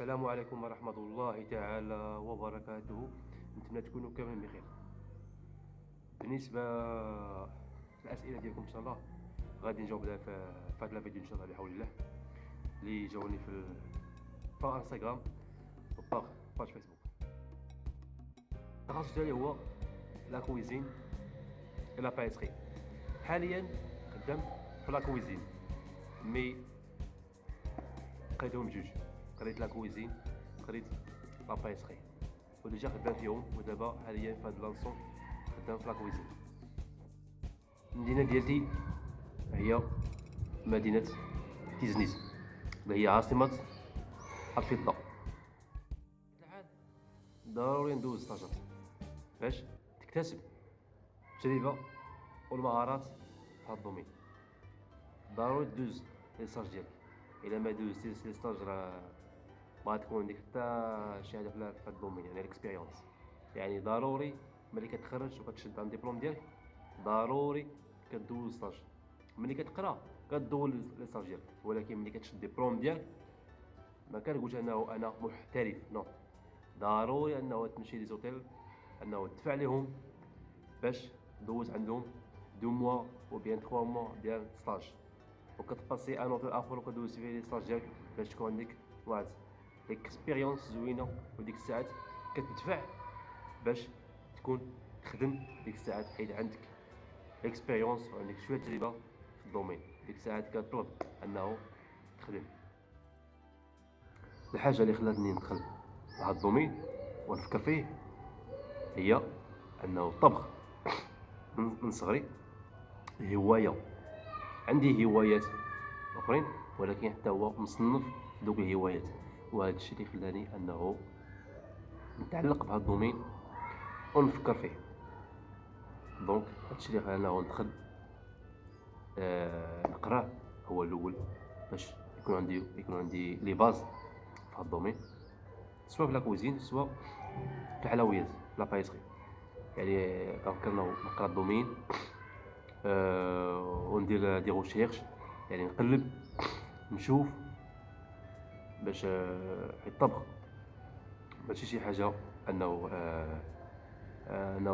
السلام عليكم ورحمة الله تعالى وبركاته. نتمنى تكونوا كاملين بخير. بالنسبة للأسئلة ديالكم إن شاء الله غادي نجاوب لها في هذا الفيديو إن شاء الله بحول الله، اللي جاوني في باغ انستغرام وباغ باج فيسبوك. التخصص ديالي هو لا كويزين و لا بايسري. حاليا خدام في لا كويزين، مي قريتهم بجوج، قريت لا كويزين قريت لا بايسري، وديجا خدام فيهم، ودابا حاليا في هاد لانسون خدام في لا كويزين. المدينة ديالتي هي مدينة تيزنيت اللي هي عاصمة الفضة. الحال ضروري ندوز ستاجات باش تكتسب التجربة والمهارات في هاد الدومين. ضروري تدوز لي ستاج ديالك، الا ما دوزتيش لي ستاج راه ما غتكون عندك حتى شي حاجه في هاد الدومين، يعني الاكسبيريونس. يعني ضروري ملي كتخرج وكتشد عن الدبلوم ديالك ضروري كدوز ستاج. ملي كتقرا كدوز لي ستاج ديالك، ولكن ملي كتشد الدبلوم ديالك ما كنقولش انه انا محترف، نو. ضروري انه تمشي لي زوتيل، انه تدفع لهم باش دوز عندهم 2 موا و بيان 3 موا ديال ستاج، وكتباسي ان اوتر اخر وكدوز فيه لي ستاج ديالك باش تكون عندك واحد اكسبيريونس زوينه. وديك الساعات كتدفع باش تكون تخدم ديك الساعات، حيت عندك اكسبيريونس وعندك شويه تجربه في الدومين. ديك الساعات كتطلب انه تخدم. الحاجه اللي خلاتني ندخل لهاد الدومين ونفكر فيه هي انه الطبخ من صغري هوايه. عندي هوايات اخرين ولكن حتى هو مصنف في دوك الهوايات، وهذا الشيء اللي خلاني انه نتعلق بهذا الدومين ونفكر فيه. دونك هذا الشيء اللي خلاني ندخل نقراه هو الاول، باش يكون عندي لي باز في هذا الدومين، سواء في لا كوزين سواء في الحلويات في لا بايسري. يعني كنفكر نقرا الدومين وندير دي ريشيرش، يعني نقلب نشوف باش حيت الطبخ ماشي شي حاجه انه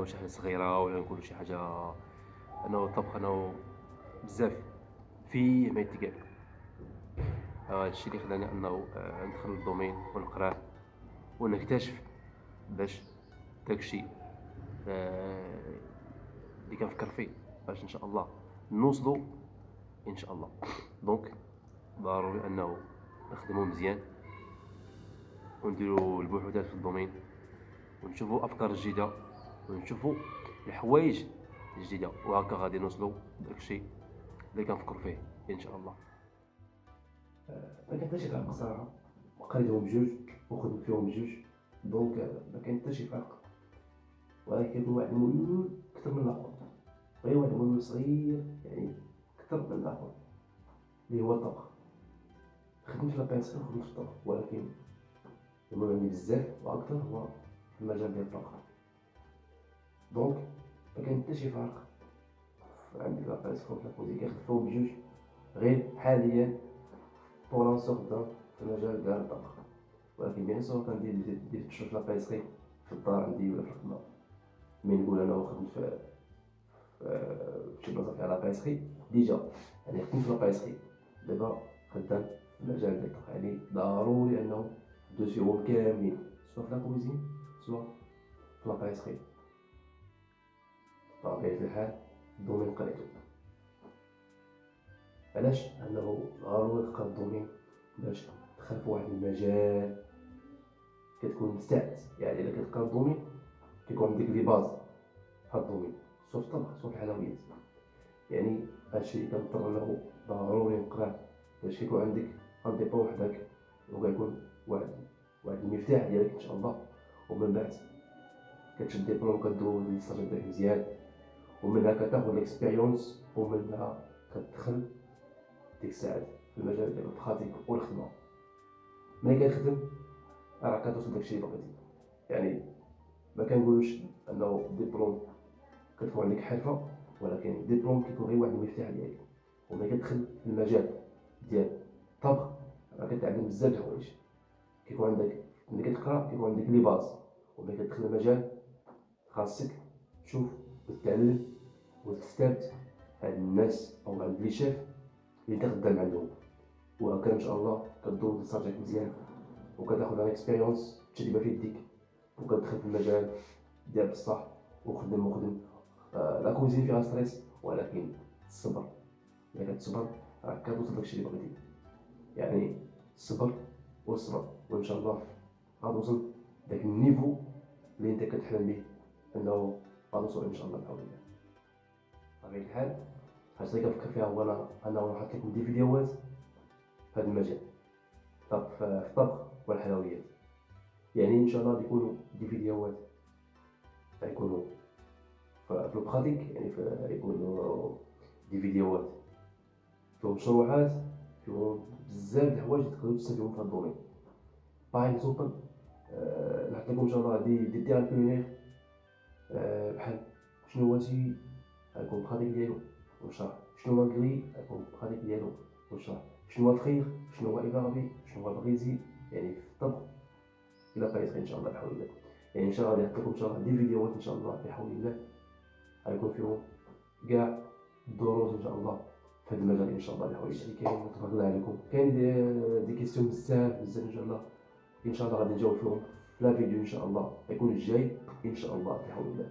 شي حاجه صغيره، ولا نقولوا شي حاجه انه الطبخ انه بزاف فيه ما يتقال. هذا الشيء اللي خلاني انه ندخل الدومين ونقراه ونكتشف باش داكشي اللي كنفكر فيه باش ان شاء الله نوصلوا ان شاء الله. دونك ضروري انه نخدموا مزيان ونديروا البحوثات في الدومين ونشوفوا افكار جديده ونشوفوا الحوايج الجديده، وهكا غادي نوصلوا داكشي اللي كنفكروا فيه ان شاء الله. ما كان حتى شي فرق صراحه، قريتهم بجوج وخدمت فيهم بجوج، دونك ما كان حتى شي فرق. ولكن كيكون واحد الميول اكثر من الاخر، غير واحد الميول صغير يعني اكثر من الاخر اللي هو الطبخ. خدمت في لابيسري وخدمت في الطبخ، ولكن المهم عندي بزاف واكثر هو في المجال ديال الطبخ. دونك ما كان حتى شي فرق عندي في لابيسري وفي لاكوزين، كيخدموا بجوج. غير حاليا بور لانسون خدام في المجال ديال الطبخ، ولكن بيان سور كندير تشوف لابيسري في الدار عندي ولا في الخدمه. ملي نقول انا خدمت في شي بلاصه فيها لابيسري ديجا، يعني خدمت في لابيسري، دابا خدام في المجال ديال الطبخ. يعني ضروري انه دوسيهم كاملين سواء في لاكوزين سواء في لابيسري. بطبيعة الحال الدومين قريتو. علاش؟ انه ضروري تقرا الدومين باش تدخل في واحد المجال كتكون مستعد. يعني الا كتقرا الدومين كيكون عندك لي باز في هاد الدومين، سواء في الطبخ سواء في الحلويات. يعني هادشي اللي كنضطر انه ضروري نقراه باش كيكون عندك ان ديبو وحدك، وكيكون واحد المفتاح ديالك ان شاء الله. ومن بعد كتشد ديبلوم كدوز لي ستاج ديالك مزيان، ومنها كتاخد الاكسبيريونس، ومنها كتدخل ديك الساعات في المجال ديال البراتيك والخدمه. ملي كتخدم راه كتوصل داكشي اللي بغيتي. يعني ما كنقولوش انه الدبلوم كتكون عندك حرفه، ولكن الدبلوم كيكون غير واحد المفتاح ديالك. وملي كتدخل في المجال ديال الطبخ راه كتعلم بزاف د الحوايج، كيكون عندك ملي كتقرا كيكون عندك لي باز، وملي كتدخل المجال خاصك تشوف وتتعلم وتستافد هاد الناس او هاد لي شيف اللي انت خدام عندهم، وهكا ان شاء الله كدوز ستارتك مزيان وكتاخد اكسبيريونس تجربه في يديك وكتدخل في المجال ديال بصح وخدم. لا كوزين فيها ستريس، ولكن الصبر، الا كتصبر راك كتوصل داكشي اللي بغيتي. يعني الصبر والصبر، وان شاء الله غتوصل داك النيفو اللي انت كتحلم به انه غتوصل ان شاء الله بحول الله. بطبيعه الحال حاجه اللي كنفكر فيها هو انا نحط لكم دي فيديوهات في هذا المجال في الطبخ والحلويات. يعني ان شاء الله يكونوا دي فيديوهات غيكونوا في البراتيك، يعني يكونوا دي فيديوهات فيهم شروحات، فيهم بزاف د الحوايج تقدروا تستافدوا في هذا الدومين. باغ اكزومبل نحط لكم ان شاء الله دي تيران كولينير، بحال شنو هو تي غيكون البراتيك ديالو ونشرح، شنو هو كري غيكون البراتيك ديالو ونشرح، شنو هو فخير، شنو هو ايفاربي، شنو هو بريزي، يعني في الطبخ الى بقيت ان شاء الله بحول الله. يعني ان شاء الله نحط لكم ان شاء الله دي فيديوهات ان شاء الله بحول الله غيكون فيهم كاع الدروس ان شاء الله في هذا المجال ان شاء الله بحول الله. كاين تبارك الله عليكم، كاين دي كيستيون بزاف ان شاء الله، ان شاء الله غادي نجاوب فيهم في لا فيديو ان شاء الله غيكون الجاي ان شاء الله بحول الله.